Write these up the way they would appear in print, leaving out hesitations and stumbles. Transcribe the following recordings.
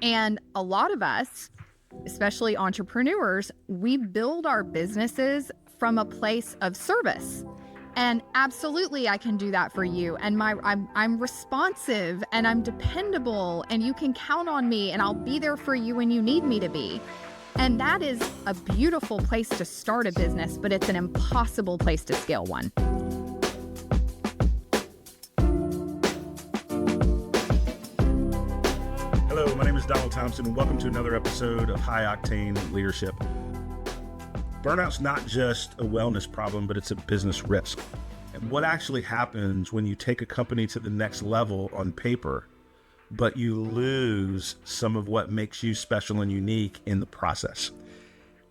And a lot of us, especially entrepreneurs, we build our businesses from a place of service. And absolutely, I can do that for you. And I'm responsive and I'm dependable and you can count on me and I'll be there for you when you need me to be. And that is a beautiful place to start a business, but it's an impossible place to scale one. Hello, my name is Thompson, and welcome to another episode of High Octane Leadership. Burnout's not just a wellness problem, but it's a business risk. And what actually happens when you take a company to the next level on paper, but you lose some of what makes you special and unique in the process?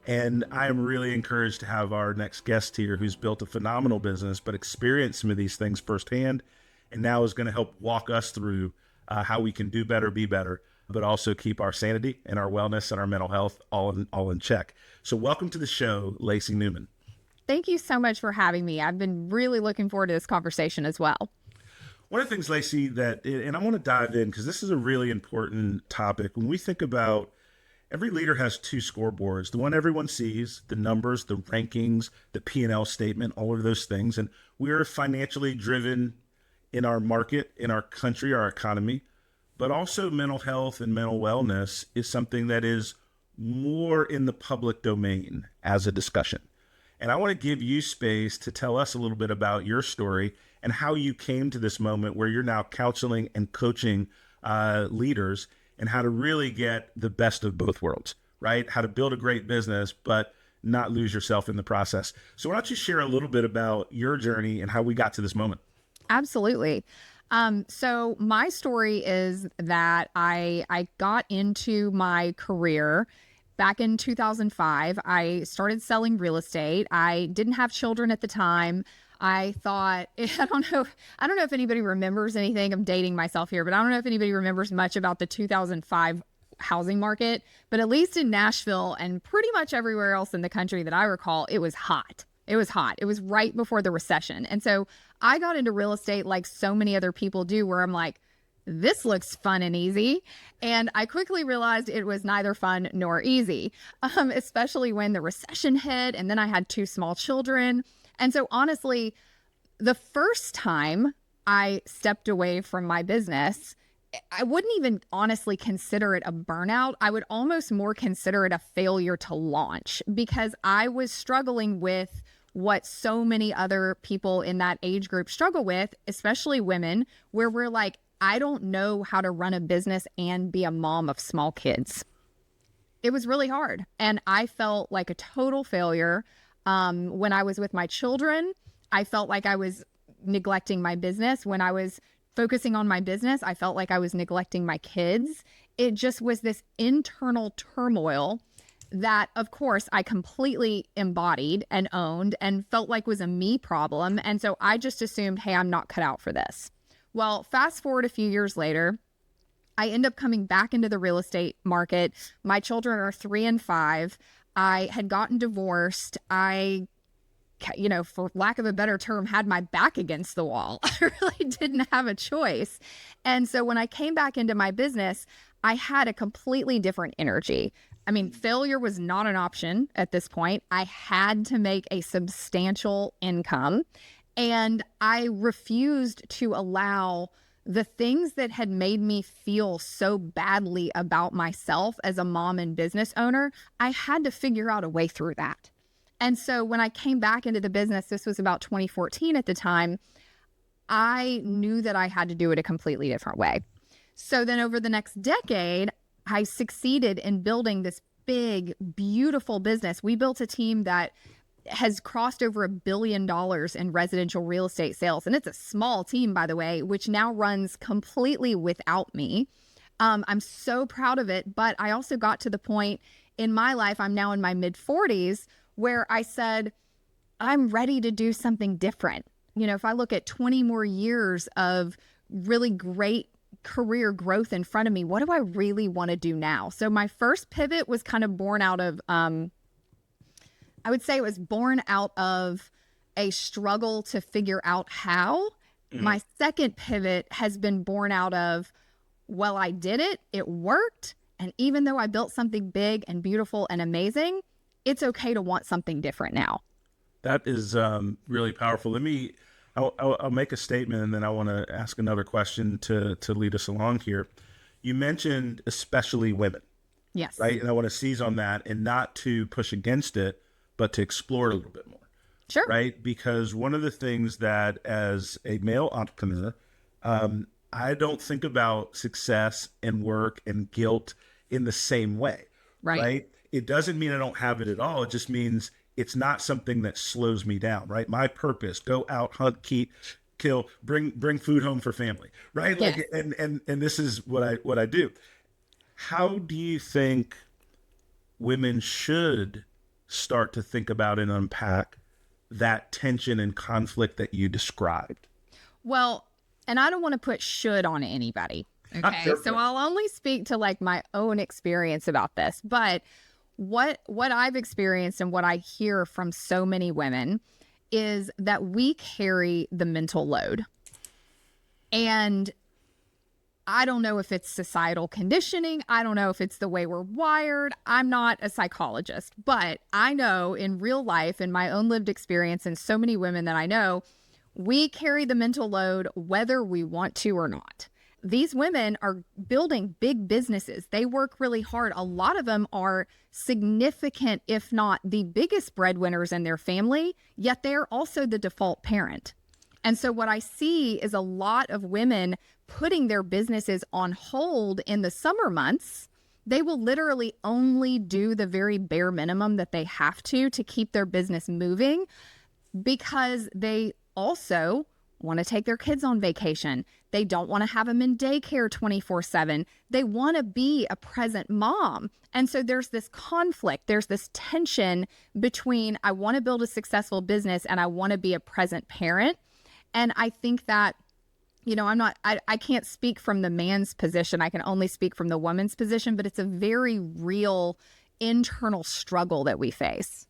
And I am really encouraged to have our next guest here who's built a phenomenal business, but experienced some of these things firsthand, and now is going to help walk us through how we can do better, be better, but also keep our sanity and our wellness and our mental health all in check. So welcome to the show, Lacey Newman. Thank you so much for having me. I've been really looking forward to this conversation as well. One of the things, Lacey, and I want to dive in because this is a really important topic. When we think about every leader has two scoreboards, the one everyone sees, the numbers, the rankings, the P&L statement, all of those things. And we are financially driven in our market, in our country, our economy, but also mental health and mental wellness is something that is more in the public domain as a discussion. And I want to give you space to tell us a little bit about your story and how you came to this moment where you're now counseling and coaching leaders and how to really get the best of both worlds, right? How to build a great business, but not lose yourself in the process. So why don't you share a little bit about your journey and how we got to this moment? Absolutely. So my story is that I got into my career back in 2005. I started selling real estate. I didn't have children at the time. I thought, I don't know if anybody remembers anything. I'm dating myself here, but I don't know if anybody remembers much about the 2005 housing market, but at least in Nashville and pretty much everywhere else in the country that I recall, it was hot. It was hot. It was right before the recession. And so I got into real estate like so many other people do, where I'm like, this looks fun and easy. And I quickly realized it was neither fun nor easy, especially when the recession hit. And then I had two small children. And so honestly, the first time I stepped away from my business, I wouldn't even honestly consider it a burnout. I would almost more consider it a failure to launch, because I was struggling with what so many other people in that age group struggle with, especially women, where we're like, I don't know how to run a business and be a mom of small kids. It was really hard. And I felt like a total failure. When I was with my children, I felt like I was neglecting my business. When I was focusing on my business, I felt like I was neglecting my kids. It just was this internal turmoil that, of course, I completely embodied and owned and felt like was a me problem. And so I just assumed, hey, I'm not cut out for this. Well, fast forward a few years later, I end up coming back into the real estate market. My children are 3 and 5. I had gotten divorced. I, for lack of a better term, had my back against the wall. I really didn't have a choice. And so when I came back into my business, I had a completely different energy. I mean, failure was not an option at this point. I had to make a substantial income, and I refused to allow the things that had made me feel so badly about myself as a mom and business owner. I had to figure out a way through that. And so when I came back into the business, this was about 2014 at the time, I knew that I had to do it a completely different way. So then over the next decade, I succeeded in building this big, beautiful business. We built a team that has crossed over $1 billion in residential real estate sales. And it's a small team, by the way, which now runs completely without me. I'm so proud of it. But I also got to the point in my life, I'm now in my mid-40s, where I said, I'm ready to do something different. If I look at 20 more years of really great career growth in front of me, what do I really want to do now? So my first pivot was kind of born out of, I would say it was born out of a struggle to figure out how. My second pivot has been born out of, well, I did it, it worked, And even though I built something big and beautiful and amazing, it's okay to want something different now. That is really powerful. I'll make a statement, and then I want to ask another question to lead us along here. You mentioned especially women, Yes. right? And I want to seize on that and not to push against it, but to explore it a little bit more, Sure. right? Because one of the things that as a male entrepreneur, I don't think about success and work and guilt in the same way, Right. right? It doesn't mean I don't have it at all. It just means it's not something that slows me down, right? My purpose: go out, hunt, kill, bring food home for family, right? Yes. Like, and this is what I do. How do you think women should start to think about and unpack that tension and conflict that you described? Well, and I don't want to put should on anybody. Okay. Sure. So I'll only speak to like my own experience about this. But what I've experienced and what I hear from so many women is that we carry the mental load. And I don't know if it's societal conditioning. I don't know if it's the way we're wired. I'm not a psychologist, but I know in real life, in my own lived experience, and so many women that I know, we carry the mental load whether we want to or not. These women are building big businesses. They work really hard. A lot of them are significant, if not the biggest breadwinners in their family, yet they're also the default parent. And so what I see is a lot of women putting their businesses on hold in the summer months. They will literally only do the very bare minimum that they have to keep their business moving, because they also want to take their kids on vacation. They don't want to have them in daycare 24/7. They want to be a present mom. And so there's this conflict. There's this tension between I want to build a successful business and I want to be a present parent. And I think that, I can't speak from the man's position. I can only speak from the woman's position, but it's a very real internal struggle that we face.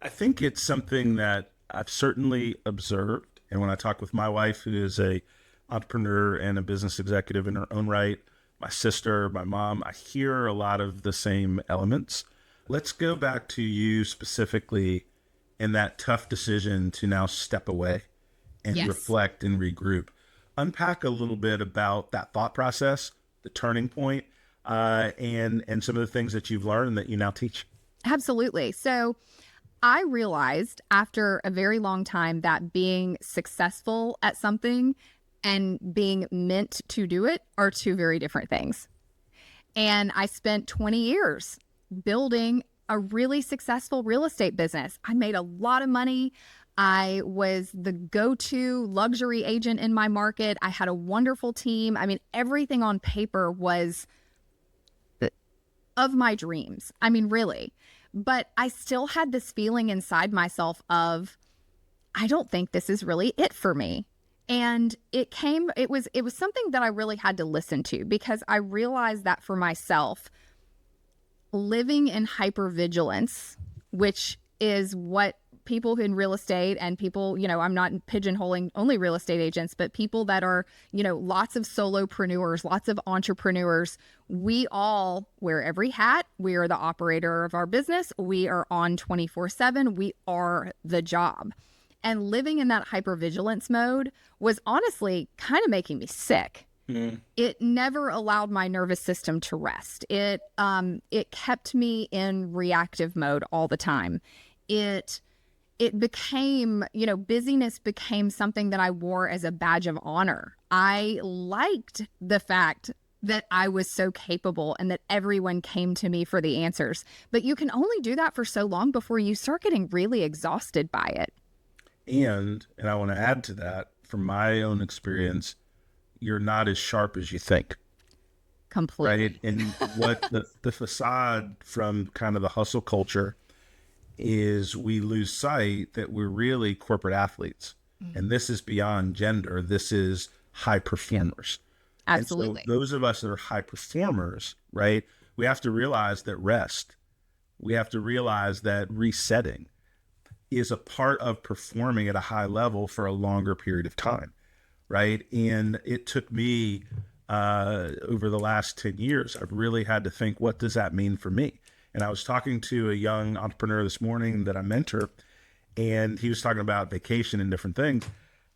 I think it's something that I've certainly observed. And when I talk with my wife, who is a entrepreneur and a business executive in her own right, my sister, my mom, I hear a lot of the same elements. Let's go back to you specifically in that tough decision to now step away and Yes. reflect and regroup. Unpack a little bit about that thought process, the turning point, and some of the things that you've learned and that you now teach. Absolutely. So I realized after a very long time that being successful at something and being meant to do it are two very different things. And I spent 20 years building a really successful real estate business. I made a lot of money. I was the go-to luxury agent in my market. I had a wonderful team. I mean, everything on paper was of my dreams. I mean, really. But I still had this feeling inside myself of, I don't think this is really it for me. And it was something that I really had to listen to, because I realized that for myself, living in hypervigilance, which is what people in real estate and people, I'm not pigeonholing only real estate agents, but people that are, lots of solopreneurs, lots of entrepreneurs, we all wear every hat. We are the operator of our business. We are on 24/7. We are the job. And living in that hypervigilance mode was honestly kind of making me sick. It never allowed my nervous system to rest. It kept me in reactive mode all the time. It became, busyness became something that I wore as a badge of honor. I liked the fact that I was so capable and that everyone came to me for the answers. But you can only do that for so long before you start getting really exhausted by it. And I want to add to that, from my own experience, you're not as sharp as you think. Completely. Right. And what the facade from kind of the hustle culture is, we lose sight that we're really corporate athletes. And this is beyond gender. This is high performers. Absolutely. And so those of us that are high performers, right, we have to realize that rest, we have to realize that resetting is a part of performing at a high level for a longer period of time, right? And it took me over the last 10 years, I've really had to think, what does that mean for me? And I was talking to a young entrepreneur this morning that I mentor, and he was talking about vacation and different things.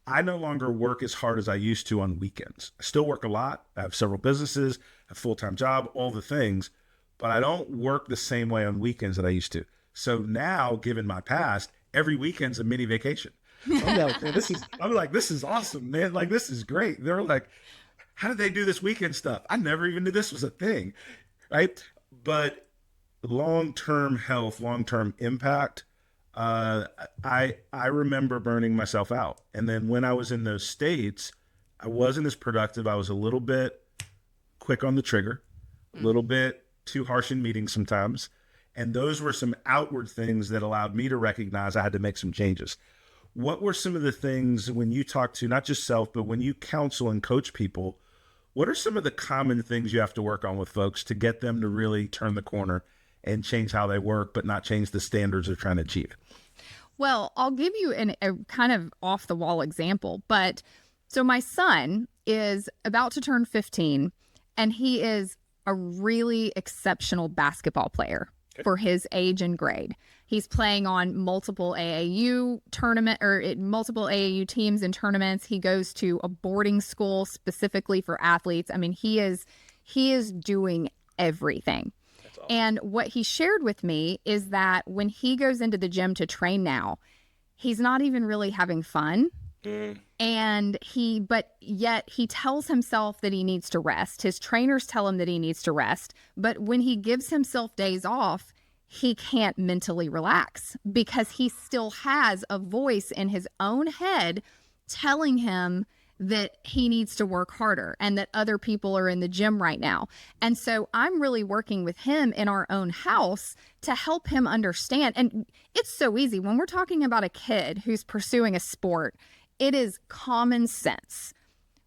I no longer work as hard as I used to on weekends. I still work a lot. I have several businesses, a full-time job, all the things, but I don't work the same way on weekends that I used to. So now, given my past, every weekend's a mini vacation. I'm like, man, this is awesome, man. Like, this is great. They're like, how did they do this weekend stuff? I never even knew this was a thing, right? But long-term health, long-term impact, I remember burning myself out. And then when I was in those states, I wasn't as productive. I was a little bit quick on the trigger, a little bit too harsh in meetings sometimes. And those were some outward things that allowed me to recognize I had to make some changes. What were some of the things when you talk to not just self, but when you counsel and coach people, what are some of the common things you have to work on with folks to get them to really turn the corner and change how they work, but not change the standards they're trying to achieve? Well, I'll give you a kind of off the wall example. But so my son is about to turn 15, and he is a really exceptional basketball player for his age and grade. He's playing on multiple AAU multiple AAU teams and tournaments. He goes to a boarding school specifically for athletes. I mean, he is doing everything. That's awesome. And what he shared with me is that when he goes into the gym to train now, he's not even really having fun. And but yet he tells himself that he needs to rest. His trainers tell him that he needs to rest. But when he gives himself days off, he can't mentally relax because he still has a voice in his own head telling him that he needs to work harder and that other people are in the gym right now. And so I'm really working with him in our own house to help him understand. And it's so easy when we're talking about a kid who's pursuing a sport. It is common sense.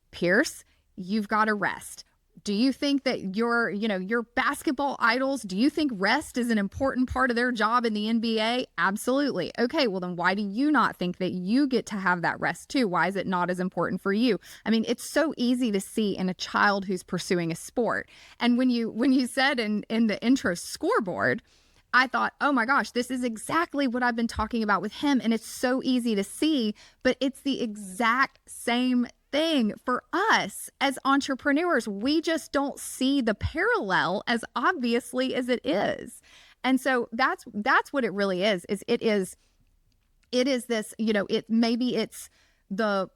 Pierce, you've got to rest. Do you think that your basketball idols, do you think rest is an important part of their job in the NBA? Absolutely. Okay, well then why do you not think that you get to have that rest too? Why is it not as important for you? I mean, it's so easy to see in a child who's pursuing a sport. And when you said in the intro scoreboard, I thought, oh my gosh, this is exactly what I've been talking about with him. And it's so easy to see, but it's the exact same thing for us as entrepreneurs. We just don't see the parallel as obviously as it is. And so that's what it really is it is this, maybe it's the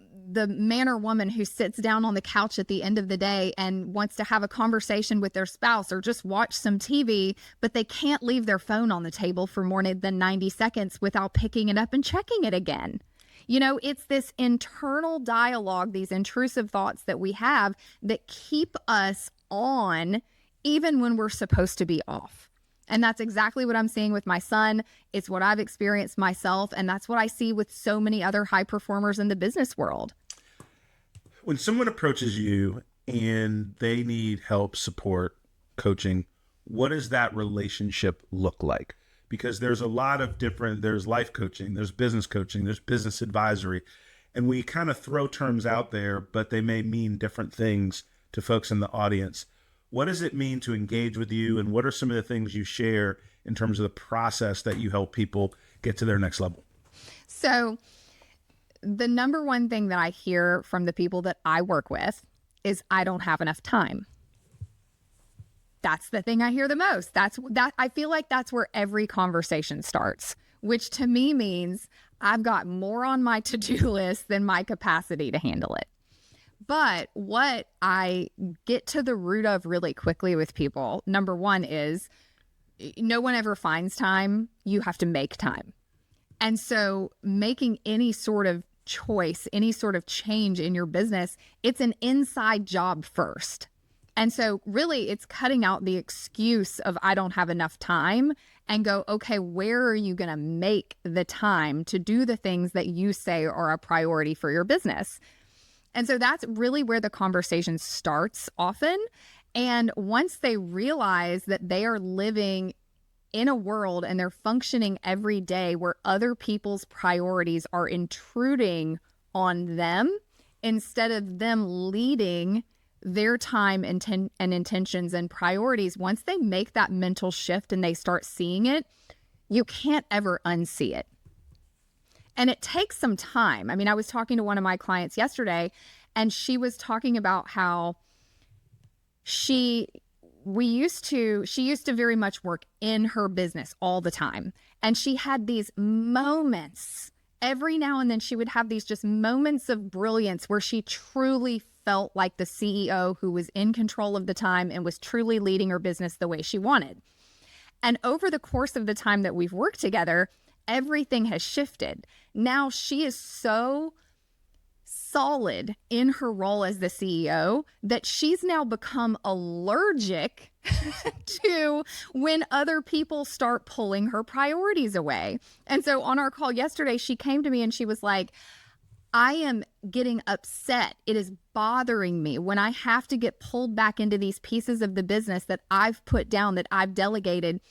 man or woman who sits down on the couch at the end of the day and wants to have a conversation with their spouse or just watch some TV, but they can't leave their phone on the table for more than 90 seconds without picking it up and checking it again. It's this internal dialogue, these intrusive thoughts that we have that keep us on even when we're supposed to be off. And that's exactly what I'm seeing with my son. It's what I've experienced myself. And that's what I see with so many other high performers in the business world. When someone approaches you and they need help, support, coaching, what does that relationship look like? Because there's a lot of there's life coaching, there's business coaching, there's business advisory. And we kind of throw terms out there, but they may mean different things to folks in the audience. What does it mean to engage with you? And what are some of the things you share in terms of the process that you help people get to their next level? So the number one thing that I hear from the people that I work with is I don't have enough time. That's the thing I hear the most. I feel like that's where every conversation starts, which to me means I've got more on my to-do list than my capacity to handle it. But what I get to the root of really quickly with people, number one is no one ever finds time. You have to make time. And so making any sort of choice, any sort of change in your business, it's an inside job first. And so really it's cutting out the excuse of I don't have enough time and go, okay, where are you going to make the time to do the things that you say are a priority for your business? And so that's really where the conversation starts often. And once they realize that they are living in a world and they're functioning every day where other people's priorities are intruding on them instead of them leading their time and intentions and priorities, once they make that mental shift and they start seeing it, you can't ever unsee it. And it takes some time. I mean, I was talking to one of my clients yesterday, and she was talking about how she used to very much work in her business all the time. And she had these moments every now and then. She would have these just moments of brilliance where she truly felt like the CEO who was in control of the time and was truly leading her business the way she wanted. And over the course of the time that we've worked together, everything has shifted. Now she is so solid in her role as the CEO that she's now become allergic to when other people start pulling her priorities away. And so on our call yesterday, she came to me and she was like, I am getting upset. It is bothering me when I have to get pulled back into these pieces of the business that I've put down, that I've delegated.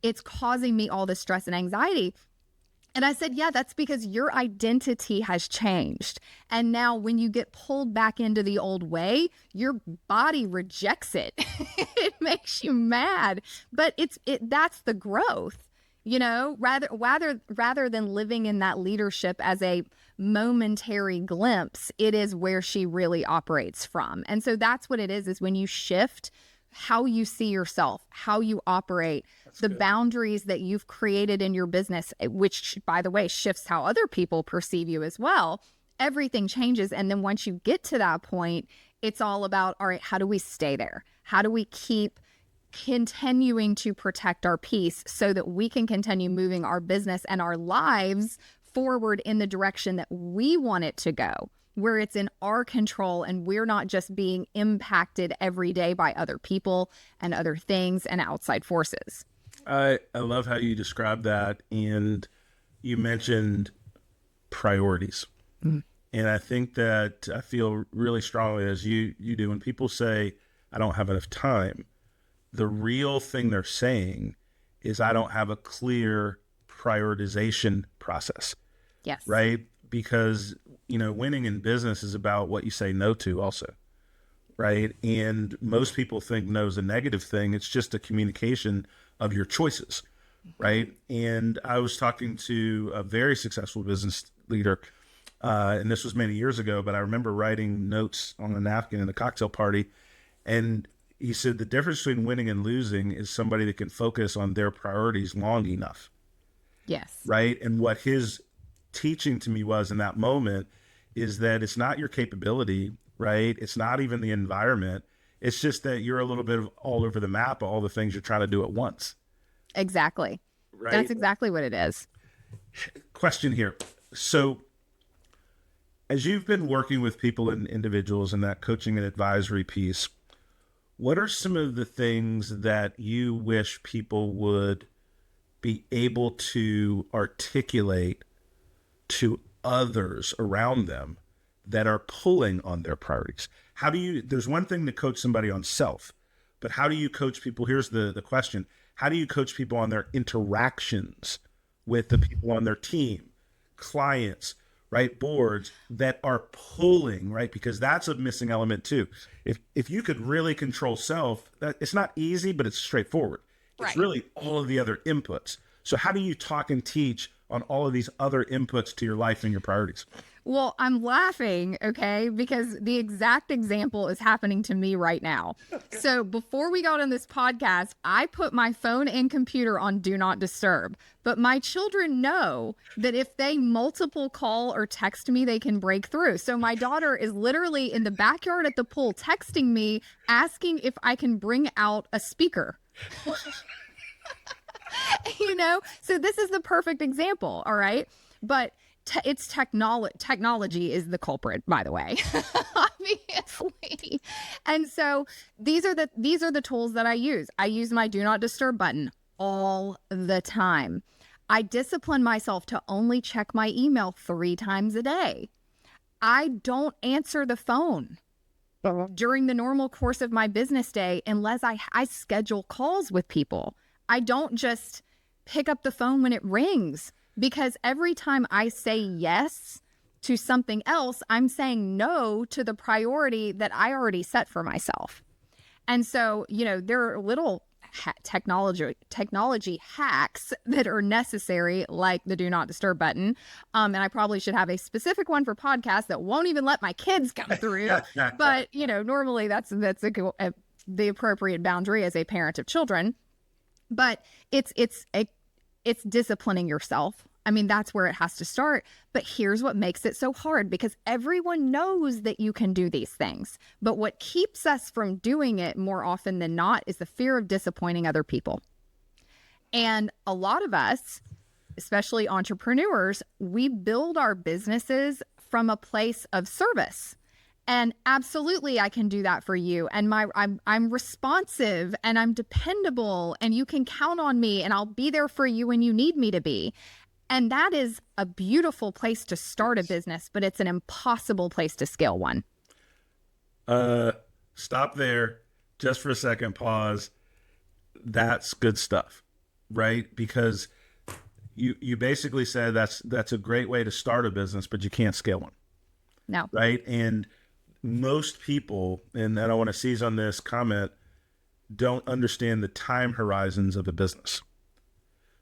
It's causing me all this stress and anxiety. And I said, yeah, that's because your identity has changed. And now when you get pulled back into the old way, your body rejects it. It makes you mad. But that's the growth, you know, rather than living in that leadership as a momentary glimpse, it is where she really operates from. And so that's what it is when you shift how you see yourself, how you operate, the boundaries that you've created in your business, which, by the way, shifts how other people perceive you as well. Everything changes. And then once you get to that point, it's all about, all right, how do we stay there? How do we keep continuing to protect our peace so that we can continue moving our business and our lives forward in the direction that we want it to go, where it's in our control and we're not just being impacted every day by other people and other things and outside forces. I love how you described that. And you mentioned priorities. Mm-hmm. And I think that I feel really strongly as you do. When people say, I don't have enough time, the real thing they're saying is I don't have a clear prioritization process. Yes. Right? Because, you know, winning in business is about what you say no to also. Right? And most people think no is a negative thing. It's just a communication of your choices. Right? And I was talking to a very successful business leader, and this was many years ago, but I remember writing notes on a napkin in a cocktail party. And he said the difference between winning and losing is somebody that can focus on their priorities long enough. Yes. Right? And what his teaching to me was in that moment is that it's not your capability, right? It's not even the environment. It's just that you're a little bit of all over the map of all the things you're trying to do at once. Exactly. Right? That's exactly what it is. Question here. So as you've been working with people and individuals in that coaching and advisory piece, what are some of the things that you wish people would be able to articulate to others around them that are pulling on their priorities? How do you, there's one thing to coach somebody on self, but how do you coach people? Here's the question. How do you coach people on their interactions with the people on their team, clients, right? Boards that are pulling, right? Because that's a missing element too. If you could really control self, that it's not easy, but it's straightforward. It's Right. really all of the other inputs. So how do you talk and teach on all of these other inputs to your life and your priorities? Well, I'm laughing, okay, because the exact example is happening to me right now. So before we got on this podcast, I put my phone and computer on Do Not Disturb. But my children know that if they multiple call or text me, they can break through. So my daughter is literally in the backyard at the pool texting me, asking if I can bring out a speaker. You know, so this is the perfect example. All right. But it's technology is the culprit, by the way, obviously. And so these are the tools that I use. I use my Do Not Disturb button all the time. I discipline myself to only check my email 3 times a day. I don't answer the phone during the normal course of my business day unless I schedule calls with people. I don't just pick up the phone when it rings, because every time I say yes to something else, I'm saying no to the priority that I already set for myself. And so, there are little technology hacks that are necessary, like the do not disturb button. And I probably should have a specific one for podcasts that won't even let my kids come through. But, normally that's the appropriate boundary as a parent of children. But it's disciplining yourself. I mean, that's where it has to start. But here's what makes it so hard, because everyone knows that you can do these things. But what keeps us from doing it more often than not is the fear of disappointing other people. And a lot of us, especially entrepreneurs, we build our businesses from a place of service. And absolutely, I can do that for you. And I'm responsive and I'm dependable and you can count on me and I'll be there for you when you need me to be. And that is a beautiful place to start a business, but it's an impossible place to scale one. Stop there just for a second. Pause. That's good stuff, right? Because you basically said that's a great way to start a business, but you can't scale one. No. Right? And most people, and I want to seize on this comment, don't understand the time horizons of a business.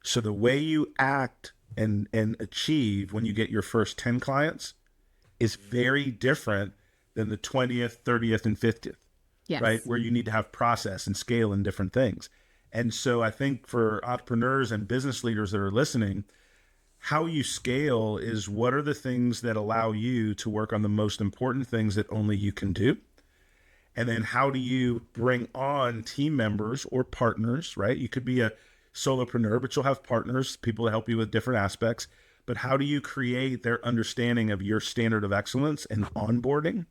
So the way you act and achieve when you get your first 10 clients is very different than the 20th, 30th, and 50th, yes. Right? Where you need to have process and scale and different things. And so I think for entrepreneurs and business leaders that are listening, how you scale is what are the things that allow you to work on the most important things that only you can do. And then how do you bring on team members or partners, right? You could be a solopreneur, but you'll have partners, people to help you with different aspects. But how do you create their understanding of your standard of excellence and onboarding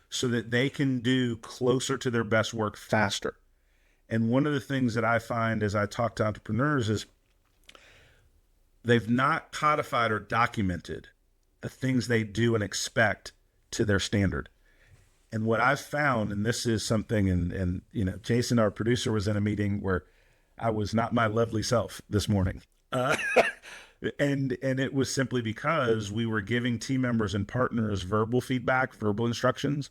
so that they can do closer to their best work faster? And one of the things that I find as I talk to entrepreneurs is they've not codified or documented the things they do and expect to their standard. And what I've found, and this is something, and Jason, our producer, was in a meeting where I was not my lovely self this morning. And it was simply because we were giving team members and partners verbal feedback, verbal instructions,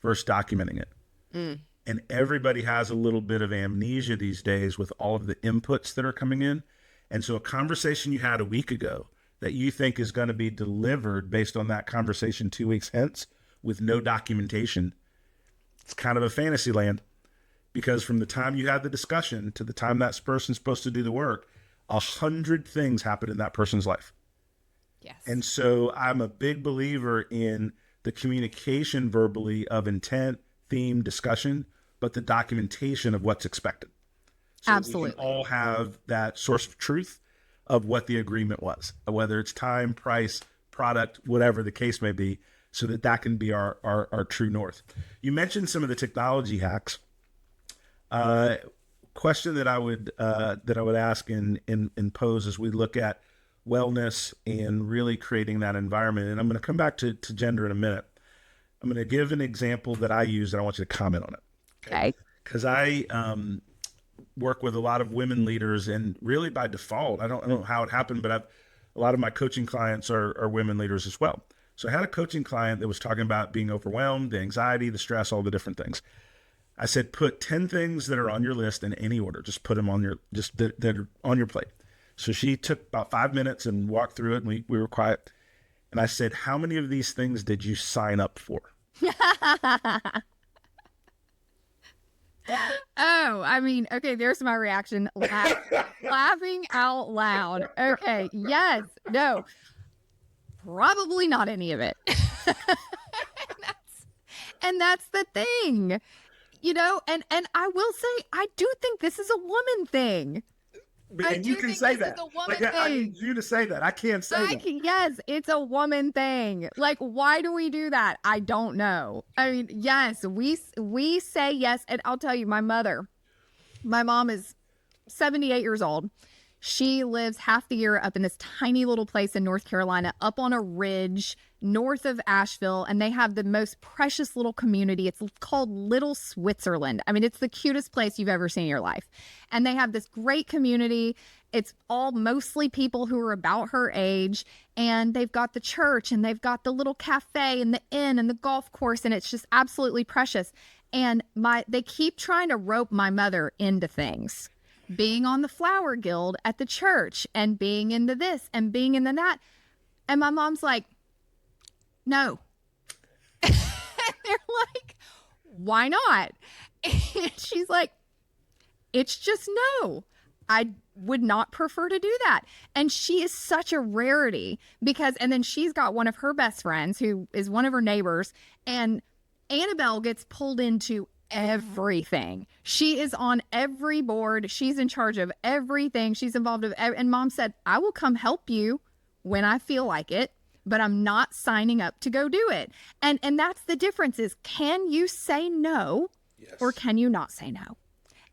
versus documenting it. And everybody has a little bit of amnesia these days with all of the inputs that are coming in. And so a conversation you had a week ago that you think is going to be delivered based on that conversation 2 weeks hence with no documentation, it's kind of a fantasy land, because from the time you had the discussion to the time that person's supposed to do the work, 100 things happen in that person's life. Yes. And so I'm a big believer in the communication verbally of intent, theme, discussion, but the documentation of what's expected. So absolutely. we can all have that source of truth of what the agreement was, whether it's time, price, product, whatever the case may be, so that can be our true north. You mentioned some of the technology hacks. Question that I would ask and pose as we look at wellness and really creating that environment. And I'm going to come back to gender in a minute. I'm going to give an example that I use and I want you to comment on it. Okay. Because I work with a lot of women leaders, and really by default, I don't know how it happened, but a lot of my coaching clients are women leaders as well. So I had a coaching client that was talking about being overwhelmed, the anxiety, the stress, all the different things. I said, put 10 things that are on your list in any order. Just put them on that are on your plate. So she took about 5 minutes and walked through it, and we were quiet. And I said, how many of these things did you sign up for? Oh, I mean, okay, there's my reaction. Laughing out loud. Okay, yes, no, probably not any of it. and that's the thing, and I will say, I do think this is a woman thing. And you can say that. I need you to say that. I can't say that. Yes, it's a woman thing. Like, why do we do that? I don't know. I mean, yes, we say yes. And I'll tell you, my mom is 78 years old. She lives half the year up in this tiny little place in North Carolina, up on a ridge north of Asheville, and they have the most precious little community. It's called Little Switzerland. I mean, it's the cutest place you've ever seen in your life. And they have this great community. it's all mostly people who are about her age, and they've got the church and they've got the little cafe and the inn and the golf course, and it's just absolutely precious. And they keep trying to rope my mother into things, being on the flower guild at the church and being into this and being into that. And my mom's like, no. And they're like, why not? And she's like, it's just no. I would not prefer to do that. And she is such a rarity because, and then she's got one of her best friends who is one of her neighbors, and Annabelle gets pulled into everything. She is on every board. She's in charge of everything. She's involved with, and Mom said, I will come help you when I feel like it, but I'm not signing up to go do it. And that's the difference is, can you say no? Yes. Or can you not say no?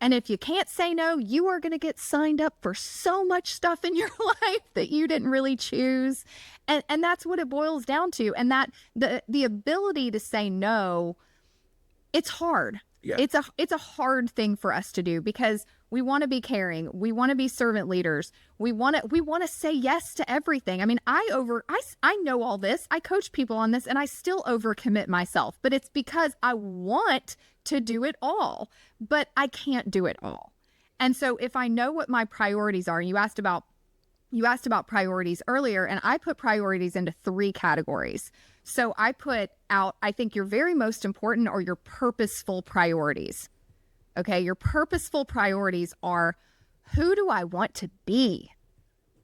And if you can't say no, you are going to get signed up for so much stuff in your life that you didn't really choose. And that's what it boils down to. And that the ability to say no, it's hard. Yeah. It's a hard thing for us to do because we want to be caring. We want to be servant leaders. We want to say yes to everything. I mean, I know all this. I coach people on this and I still overcommit myself, but it's because I want to do it all, but I can't do it all. And so if I know what my priorities are, and you asked about priorities earlier, and I put priorities into 3 categories. So I put out, I think your very most important are your purposeful priorities. Okay. Your purposeful priorities are, who do I want to be?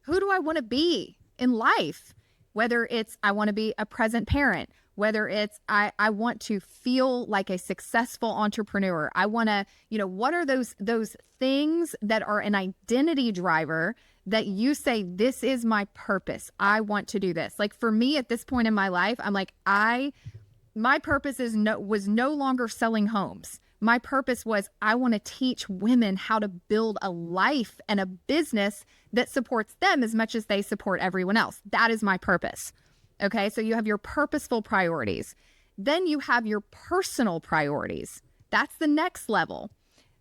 Who do I want to be in life? Whether it's, I want to be a present parent, whether it's, I want to feel like a successful entrepreneur. I want to, what are those things that are an identity driver that you say, this is my purpose. I want to do this. Like for me at this point in my life, I'm like, my purpose was no longer selling homes. My purpose was, I want to teach women how to build a life and a business that supports them as much as they support everyone else. That is my purpose. Okay. So you have your purposeful priorities. Then you have your personal priorities. That's the next level.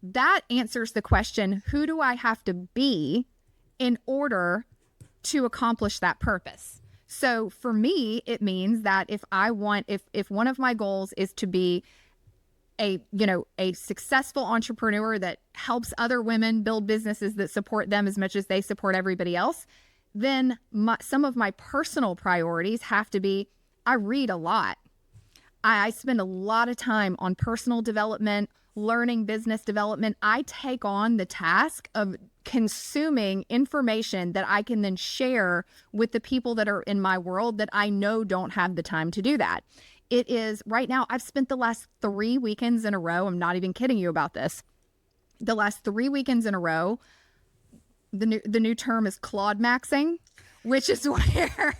That answers the question, who do I have to be in order to accomplish that purpose? So for me, it means that if one of my goals is to be a successful entrepreneur that helps other women build businesses that support them as much as they support everybody else, then some of my personal priorities have to be, I read a lot. I spend a lot of time on personal development, learning business development. I take on the task of consuming information that I can then share with the people that are in my world that I know don't have the time to do that. It is right now, I've spent the last 3 weekends in a row. I'm not even kidding you about this. The last 3 weekends in a row, the new term is Claude maxing, which is where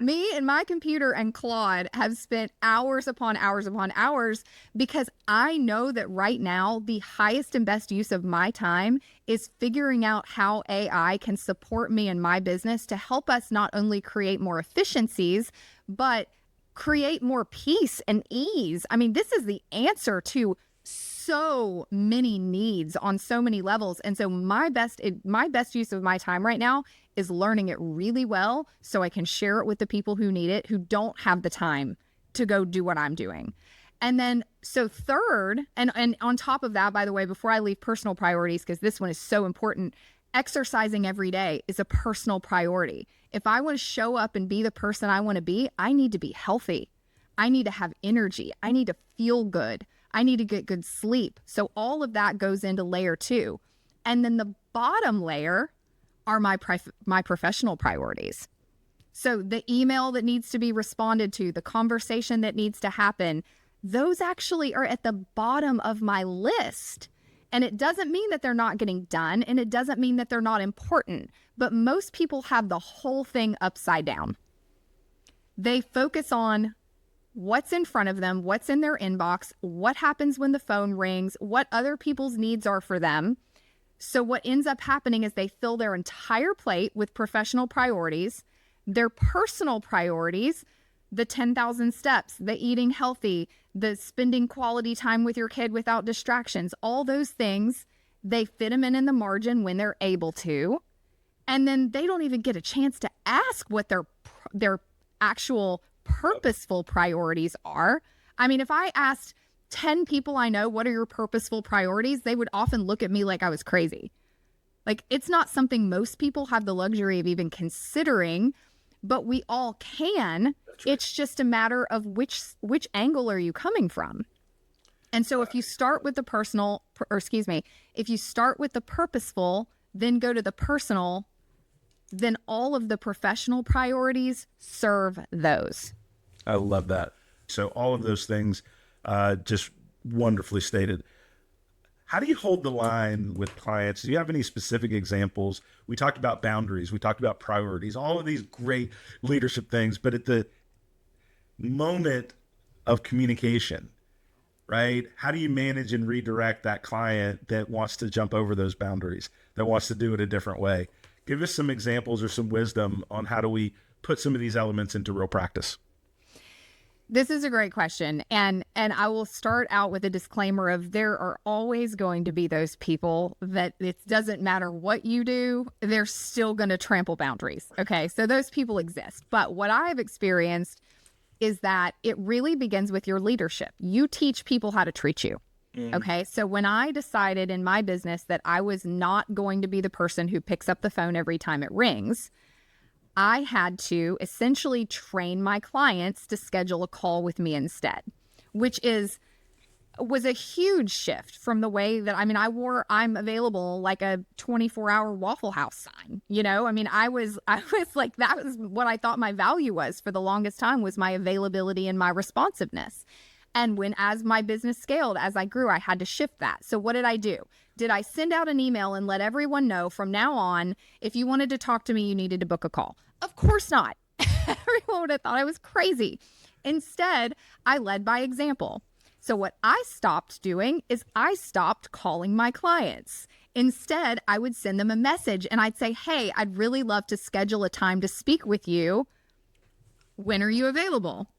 me and my computer and Claude have spent hours upon hours upon hours, because I know that right now the highest and best use of my time is figuring out how AI can support me in my business to help us not only create more efficiencies, but create more peace and ease. I mean, this is the answer to so many needs on so many levels. And so my best use of my time right now is learning it really well so I can share it with the people who need it, who don't have the time to go do what I'm doing. And then, so third, and on top of that, by the way, before I leave personal priorities, because this one is so important, exercising every day is a personal priority. If I want to show up and be the person I want to be, I need to be healthy. I need to have energy. I need to feel good. I need to get good sleep. So all of that goes into layer 2. And then the bottom layer are my professional priorities. So the email that needs to be responded to, the conversation that needs to happen, those actually are at the bottom of my list. And it doesn't mean that they're not getting done, and it doesn't mean that they're not important, but most people have the whole thing upside down. They focus on what's in front of them, what's in their inbox, what happens when the phone rings, what other people's needs are for them. So what ends up happening is they fill their entire plate with professional priorities, their personal priorities, the 10,000 steps, the eating healthy, the spending quality time with your kid without distractions, all those things, they fit them in the margin when they're able to. And then they don't even get a chance to ask what their actual purposeful priorities are. I mean, if I asked 10 people I know, what are your purposeful priorities? They would often look at me like I was crazy. Like, it's not something most people have the luxury of even considering, but we all can. Right. It's just a matter of which angle are you coming from? And so if you start with the if you start with the purposeful, then go to the personal, then all of the professional priorities serve those. I love that. So all of those things, just wonderfully stated. How do you hold the line with clients? Do you have any specific examples? We talked about boundaries. We talked about priorities, all of these great leadership things. But at the moment of communication, right? How do you manage and redirect that client that wants to jump over those boundaries, that wants to do it a different way? Give us some examples or some wisdom on how do we put some of these elements into real practice. This is a great question. And I will start out with a disclaimer of there are always going to be those people that it doesn't matter what you do, they're still going to trample boundaries. Okay. So those people exist. But what I've experienced is that it really begins with your leadership. You teach people how to treat you. Okay. So when I decided in my business that I was not going to be the person who picks up the phone every time it rings, I had to essentially train my clients to schedule a call with me instead, which was a huge shift from the way that, I mean, I'm available like a 24-hour Waffle House sign, you know? I mean, I was like, that was what I thought my value was for the longest time, was my availability and my responsiveness. And as my business scaled, as I grew, I had to shift that. So what did I do? Did I send out an email and let everyone know from now on, if you wanted to talk to me, you needed to book a call? Of course not. Everyone would have thought I was crazy. Instead, I led by example. So what I stopped doing is I stopped calling my clients. Instead, I would send them a message and I'd say, hey, I'd really love to schedule a time to speak with you. When are you available?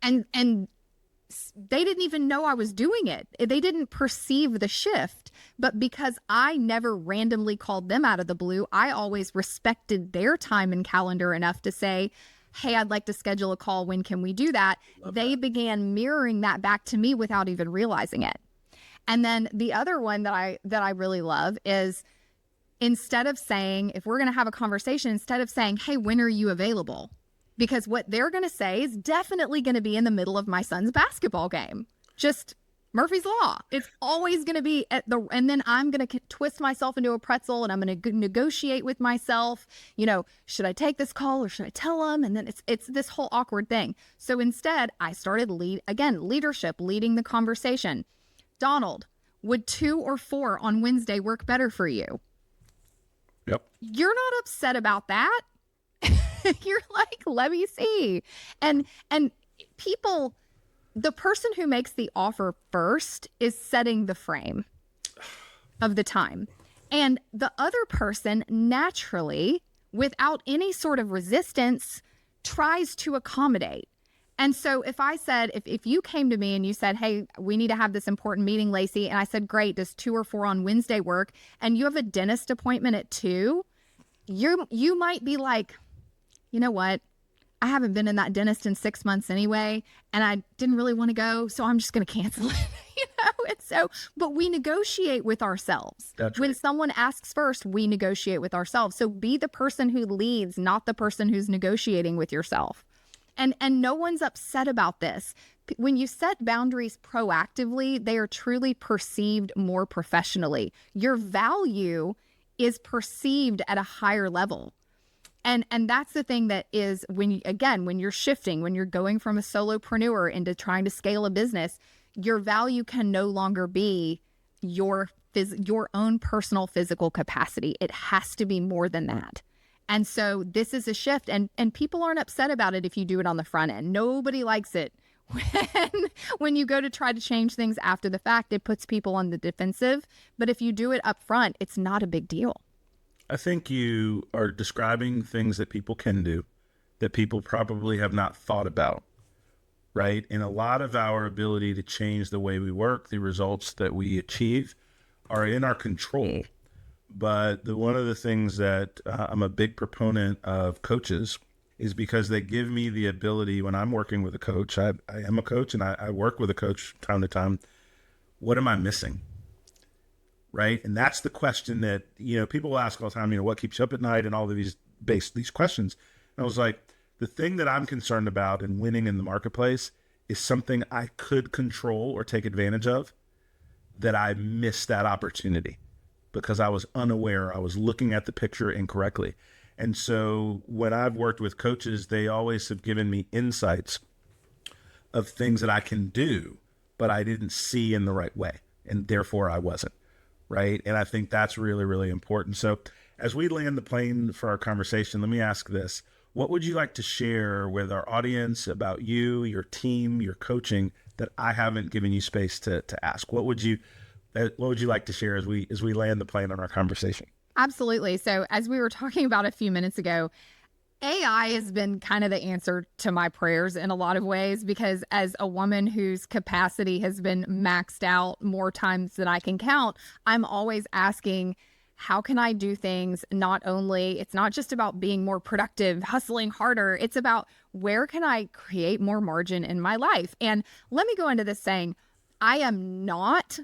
And they didn't even know I was doing it. They didn't perceive the shift. But because I never randomly called them out of the blue, I always respected their time and calendar enough to say, hey, I'd like to schedule a call. When can we do that? They began mirroring that back to me without even realizing it. And then the other one that I really love is, instead of saying, if we're going to have a conversation, instead of saying, hey, when are you available? Because what they're going to say is definitely going to be in the middle of my son's basketball game. Just Murphy's Law. It's always going to be and then I'm going to twist myself into a pretzel and I'm going to negotiate with myself. You know, should I take this call or should I tell them? And then it's this whole awkward thing. So instead, I started leadership, leading the conversation. Donald, would 2 or 4 on Wednesday work better for you? Yep. You're not upset about that. You're like, let me see. And people, the person who makes the offer first is setting the frame of the time. And the other person naturally, without any sort of resistance, tries to accommodate. And so if I said, if you came to me and you said, hey, we need to have this important meeting, Lacey, and I said, great, does 2 or 4 on Wednesday work? And you have a dentist appointment at 2, you might be like, you know what? I haven't been in that dentist in 6 months anyway, and I didn't really want to go, so I'm just going to cancel it. But we negotiate with ourselves. That's when right. someone asks first, we negotiate with ourselves. So be the person who leads, not the person who's negotiating with yourself. And no one's upset about this. When you set boundaries proactively, they are truly perceived more professionally. Your value is perceived at a higher level. And that's the thing that is, when you're shifting, when you're going from a solopreneur into trying to scale a business, your value can no longer be your own personal physical capacity. It has to be more than that. And so this is a shift, and people aren't upset about it if you do it on the front end. Nobody likes it when you go to try to change things after the fact. It puts people on the defensive. But if you do it up front, it's not a big deal. I think you are describing things that people can do, that people probably have not thought about, right? And a lot of our ability to change the way we work, the results that we achieve, are in our control. But one of the things that I'm a big proponent of coaches is because they give me the ability when I'm working with a coach. I am a coach and I work with a coach time to time. What am I missing? Right. And that's the question that, people ask all the time, what keeps you up at night and all of these questions. And I was like, the thing that I'm concerned about in winning in the marketplace is something I could control or take advantage of, that I missed that opportunity because I was unaware. I was looking at the picture incorrectly. And so when I've worked with coaches, they always have given me insights of things that I can do, but I didn't see in the right way. And therefore I wasn't. Right. And I think that's really, really important. So as we land the plane for our conversation, let me ask this. What would you like to share with our audience about you, your team, your coaching that I haven't given you space to ask? What would you like to share as we land the plane on our conversation? Absolutely. So as we were talking about a few minutes ago, AI has been kind of the answer to my prayers in a lot of ways, because as a woman whose capacity has been maxed out more times than I can count, I'm always asking, how can I do things? It's not just about being more productive, hustling harder. It's about where can I create more margin in my life? And let me go into this saying, I am not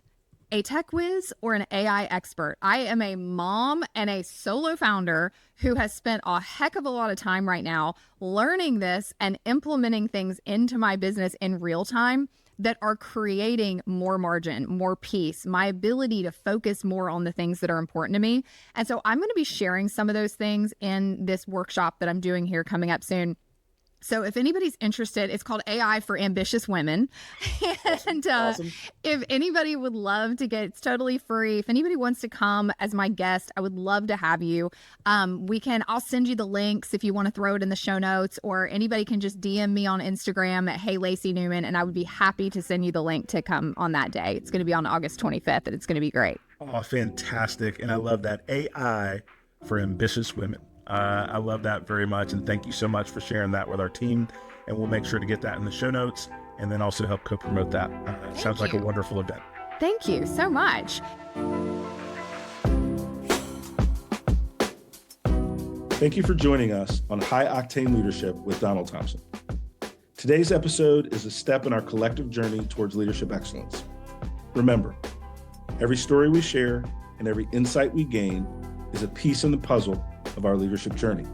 a tech whiz or an AI expert. I am a mom and a solo founder who has spent a heck of a lot of time right now learning this and implementing things into my business in real time that are creating more margin, more peace, my ability to focus more on the things that are important to me. And so I'm going to be sharing some of those things in this workshop that I'm doing here coming up soon. So if anybody's interested, it's called AI for Ambitious Women. And Awesome. if anybody would love to it's totally free. If anybody wants to come as my guest, I would love to have you. I'll send you the links if you want to throw it in the show notes, or anybody can just DM me on Instagram at Hey Lacey Newman, and I would be happy to send you the link to come on that day. It's going to be on August 25th, and it's going to be great. Oh, fantastic. And I love that. AI for Ambitious Women. I love that very much. And thank you so much for sharing that with our team. And we'll make sure to get that in the show notes and then also help co-promote that. Sounds like a wonderful event. Thank you so much. Thank you for joining us on High Octane Leadership with Donald Thompson. Today's episode is a step in our collective journey towards leadership excellence. Remember, every story we share and every insight we gain is a piece in the puzzle of our leadership journey.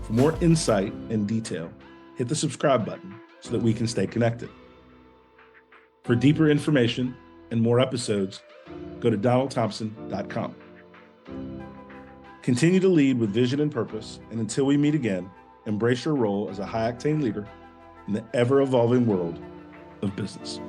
For more insight and detail, hit the subscribe button so that we can stay connected. For deeper information and more episodes, go to donaldthompson.com. Continue to lead with vision and purpose, and until we meet again, embrace your role as a high-octane leader in the ever-evolving world of business.